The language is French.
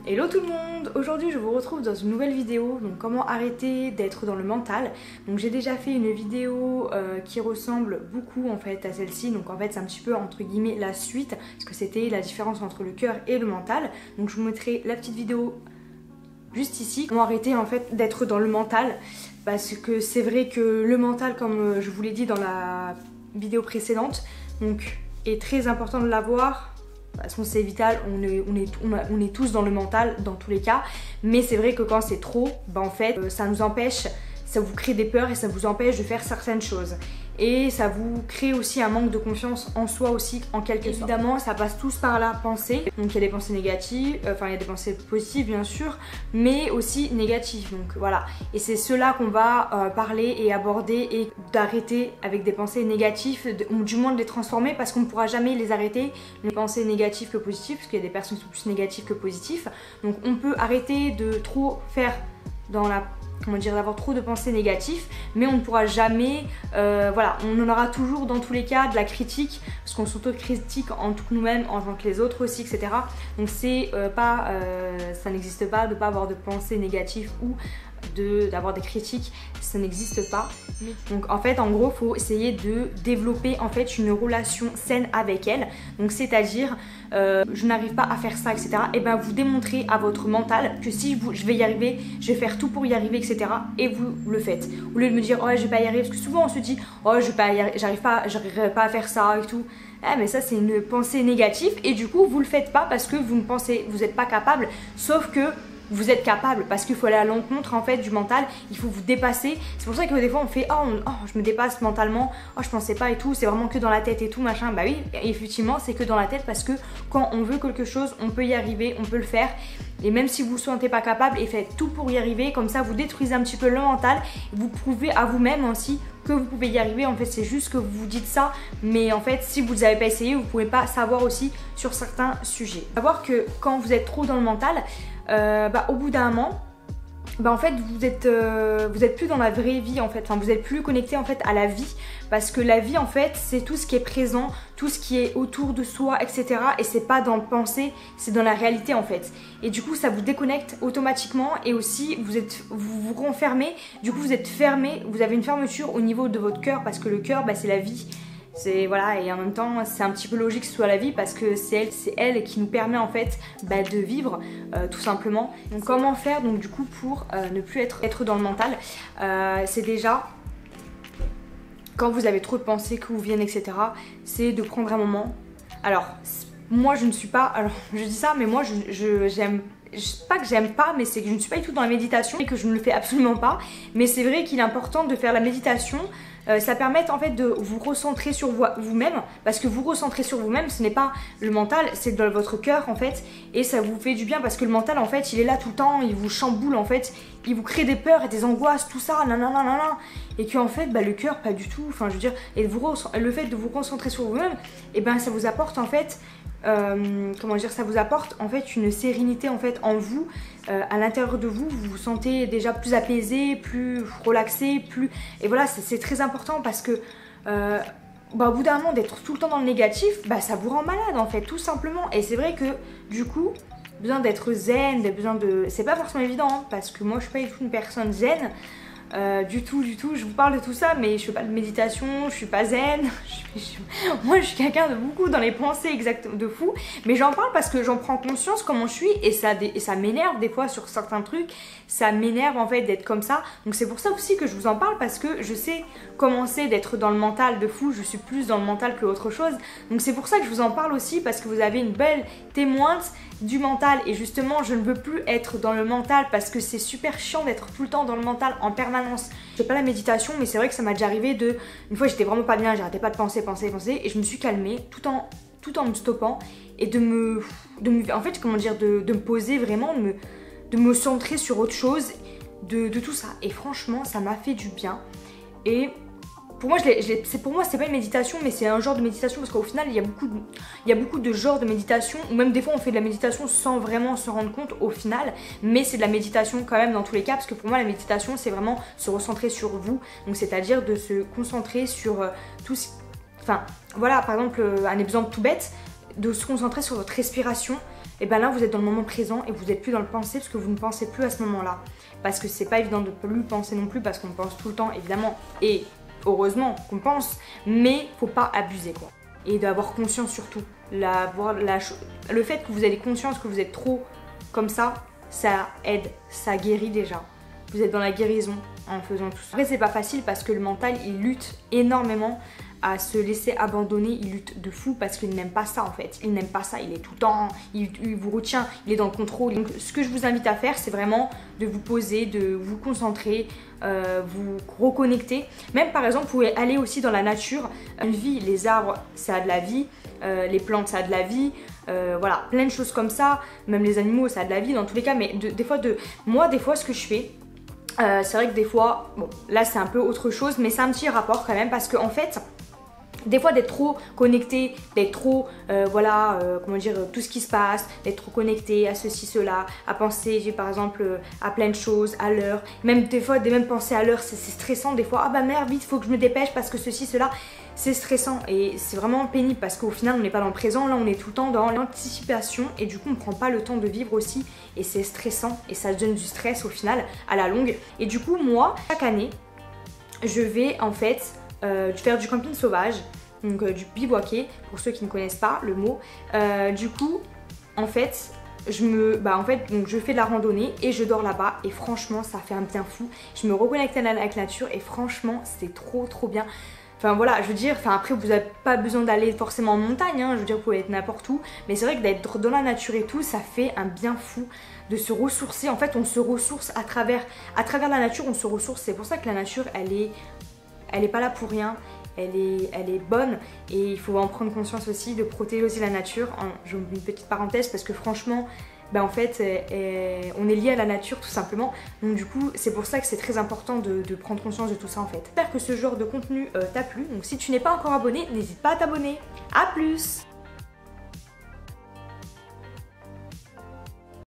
Hello tout le monde! Aujourd'hui je vous retrouve dans une nouvelle vidéo, donc comment arrêter d'être dans le mental. Donc j'ai déjà fait une vidéo qui ressemble beaucoup en fait à celle-ci, donc en fait c'est un petit peu entre guillemets la suite, parce que c'était la différence entre le cœur et le mental. Donc je vous mettrai la petite vidéo juste ici. Comment arrêter en fait d'être dans le mental, parce que c'est vrai que le mental, comme je vous l'ai dit dans la vidéo précédente, donc est très important de l'avoir. De toute façon c'est vital, on est tous dans le mental dans tous les cas, mais c'est vrai que quand c'est trop, bah en fait ça nous empêche, ça vous crée des peurs et ça vous empêche de faire certaines choses. Et ça vous crée aussi un manque de confiance en soi aussi en quelque sorte. Évidemment ça passe tous par la pensée, donc il y a des pensées négatives, enfin il y a des pensées positives bien sûr, mais aussi négatives, donc voilà. Et c'est cela qu'on va parler et aborder, et d'arrêter avec des pensées négatives, ou du moins de les transformer, parce qu'on ne pourra jamais les arrêter, les pensées négatives que positives, parce qu'il y a des personnes qui sont plus négatives que positives. Donc on peut arrêter de trop faire dans la... comment dire, d'avoir trop de pensées négatives, mais on ne pourra jamais, voilà, on en aura toujours dans tous les cas de la critique, parce qu'on s'auto-critique en tout nous-mêmes, en tant que les autres aussi, etc. Donc c'est pas, ça n'existe pas de pas avoir de pensées négatives ou d'avoir des critiques, ça n'existe pas. Donc en fait en gros faut essayer de développer en fait une relation saine avec elle, donc c'est-à-dire je n'arrive pas à faire ça, etc. Et ben vous démontrez à votre mental que si je vais y arriver, je vais faire tout pour y arriver, etc. Et vous le faites, au lieu de me dire oh je vais pas y arriver, parce que souvent on se dit oh je vais pas y arriver, j'arriverai pas à faire ça et tout. Ah, mais ça c'est une pensée négative, et du coup vous le faites pas parce que vous n'êtes pas capable, sauf que vous êtes capable, parce qu'il faut aller à l'encontre en fait du mental, il faut vous dépasser. C'est pour ça que des fois on fait oh je me dépasse mentalement, oh je pensais pas et tout, c'est vraiment que dans la tête et tout machin. Bah oui, effectivement c'est que dans la tête, parce que quand on veut quelque chose on peut y arriver, on peut le faire. Et même si vous ne vous sentez pas capable, et faites tout pour y arriver, comme ça vous détruisez un petit peu le mental, vous prouvez à vous-même aussi que vous pouvez y arriver. En fait c'est juste que vous vous dites ça, mais en fait si vous n'avez pas essayé, vous ne pouvez pas savoir aussi sur certains sujets. Savoir que quand vous êtes trop dans le mental, au bout d'un moment, en fait vous êtes plus dans la vraie vie en fait, enfin vous êtes plus connecté en fait à la vie, parce que la vie en fait c'est tout ce qui est présent, tout ce qui est autour de soi, etc. Et c'est pas dans le pensée, c'est dans la réalité en fait. Et du coup ça vous déconnecte automatiquement, et aussi vous vous renfermez, du coup vous êtes fermé, vous avez une fermeture au niveau de votre cœur, parce que le cœur c'est la vie. C'est voilà, et en même temps c'est un petit peu logique que ce soit la vie, parce que c'est elle qui nous permet en fait de vivre tout simplement. Donc comment faire donc du coup pour ne plus être dans le mental, c'est déjà, quand vous avez trop de pensées qui vous viennent, etc., c'est de prendre un moment. Alors moi je ne suis pas, alors je dis ça, mais moi j'aime pas que j'aime pas, mais c'est que je ne suis pas du tout dans la méditation et que je ne le fais absolument pas. Mais c'est vrai qu'il est important de faire la méditation. Ça permet en fait de vous recentrer sur vous-même, parce que vous recentrer sur vous-même, ce n'est pas le mental, c'est dans votre cœur en fait, et ça vous fait du bien, parce que le mental en fait il est là tout le temps, il vous chamboule en fait, il vous crée des peurs et des angoisses, tout ça, nanana, et que en fait le cœur pas du tout, enfin je veux dire, et le fait de vous concentrer sur vous-même, et ça vous apporte en fait comment dire, ça vous apporte en fait une sérénité en fait en vous, à l'intérieur de vous, vous vous sentez déjà plus apaisé, plus relaxé, plus... Et voilà, c'est très important, parce que au bout d'un moment d'être tout le temps dans le négatif, ça vous rend malade en fait, tout simplement. Et c'est vrai que du coup, besoin d'être zen, besoin de... C'est pas forcément évident, hein, parce que moi je suis pas du tout une personne zen. Du tout, je vous parle de tout ça, mais je fais pas de méditation, je suis pas zen, moi je suis quelqu'un de beaucoup dans les pensées, exactement, de fou, mais j'en parle parce que j'en prends conscience comment je suis, et ça m'énerve des fois sur certains trucs, ça m'énerve en fait d'être comme ça, donc c'est pour ça aussi que je vous en parle, parce que je sais comment c'est d'être dans le mental de fou, je suis plus dans le mental que autre chose, donc c'est pour ça que je vous en parle aussi, parce que vous avez une belle témointe du mental, et justement je ne veux plus être dans le mental, parce que c'est super chiant d'être tout le temps dans le mental en permanence. Je fais pas la méditation, mais c'est vrai que ça m'a déjà arrivé une fois j'étais vraiment pas bien, j'arrêtais pas de penser, et je me suis calmée tout en me stoppant, et en fait comment dire, de me poser vraiment, de me centrer sur autre chose, de tout ça, et franchement ça m'a fait du bien. Et pour moi, c'est pas une méditation, mais c'est un genre de méditation, parce qu'au final, il y a beaucoup de genres de méditation, ou même des fois on fait de la méditation sans vraiment se rendre compte au final, mais c'est de la méditation quand même dans tous les cas, parce que pour moi la méditation c'est vraiment se recentrer sur vous, donc c'est-à-dire de se concentrer sur tout ce... Enfin voilà, par exemple un exemple tout bête, de se concentrer sur votre respiration, et ben là vous êtes dans le moment présent et vous n'êtes plus dans le penser parce que vous ne pensez plus à ce moment-là. Parce que c'est pas évident de plus penser non plus parce qu'on pense tout le temps évidemment et heureusement qu'on pense, mais faut pas abuser quoi. Et d'avoir conscience surtout. Le fait que vous ayez conscience que vous êtes trop comme ça aide, ça guérit déjà. Vous êtes dans la guérison en faisant tout ça. Après c'est pas facile parce que le mental il lutte énormément à se laisser abandonner, il lutte de fou parce qu'il n'aime pas ça en fait. Il n'aime pas ça, il est tout le temps, il vous retient, il est dans le contrôle. Donc ce que je vous invite à faire c'est vraiment de vous poser, de vous concentrer, vous reconnecter. Même par exemple vous pouvez aller aussi dans la nature. Une vie, les arbres ça a de la vie, les plantes ça a de la vie. Voilà, plein de choses comme ça, même les animaux ça a de la vie dans tous les cas, mais moi des fois ce que je fais, c'est vrai que des fois, bon là c'est un peu autre chose, mais c'est un petit rapport quand même parce que en fait, des fois d'être trop connecté, d'être trop, comment dire, tout ce qui se passe, d'être trop connecté à ceci, cela, à penser, j'ai par exemple à plein de choses, à l'heure, même des fois, même penser à l'heure, c'est stressant des fois, ah bah merde, vite, faut que je me dépêche parce que ceci, cela, c'est stressant et c'est vraiment pénible parce qu'au final on n'est pas dans le présent, là on est tout le temps dans l'anticipation et du coup on prend pas le temps de vivre aussi et c'est stressant et ça donne du stress au final à la longue. Et du coup moi, chaque année, je vais en fait faire du camping sauvage, donc du bivouaquer pour ceux qui ne connaissent pas le mot. Du coup en fait donc je fais de la randonnée et je dors là-bas et franchement ça fait un bien fou. Je me reconnecte avec la nature et franchement c'est trop bien. Enfin voilà, je veux dire, après vous n'avez pas besoin d'aller forcément en montagne, hein, je veux dire vous pouvez être n'importe où, mais c'est vrai que d'être dans la nature et tout, ça fait un bien fou de se ressourcer. En fait on se ressource à travers la nature, on se ressource, c'est pour ça que la nature elle est pas là pour rien. Elle est bonne et il faut en prendre conscience aussi, de protéger aussi la nature. J'ai une petite parenthèse parce que franchement, en fait, on est lié à la nature tout simplement. Donc du coup, c'est pour ça que c'est très important de prendre conscience de tout ça en fait. J'espère que ce genre de contenu t'a plu. Donc si tu n'es pas encore abonné, n'hésite pas à t'abonner. A plus!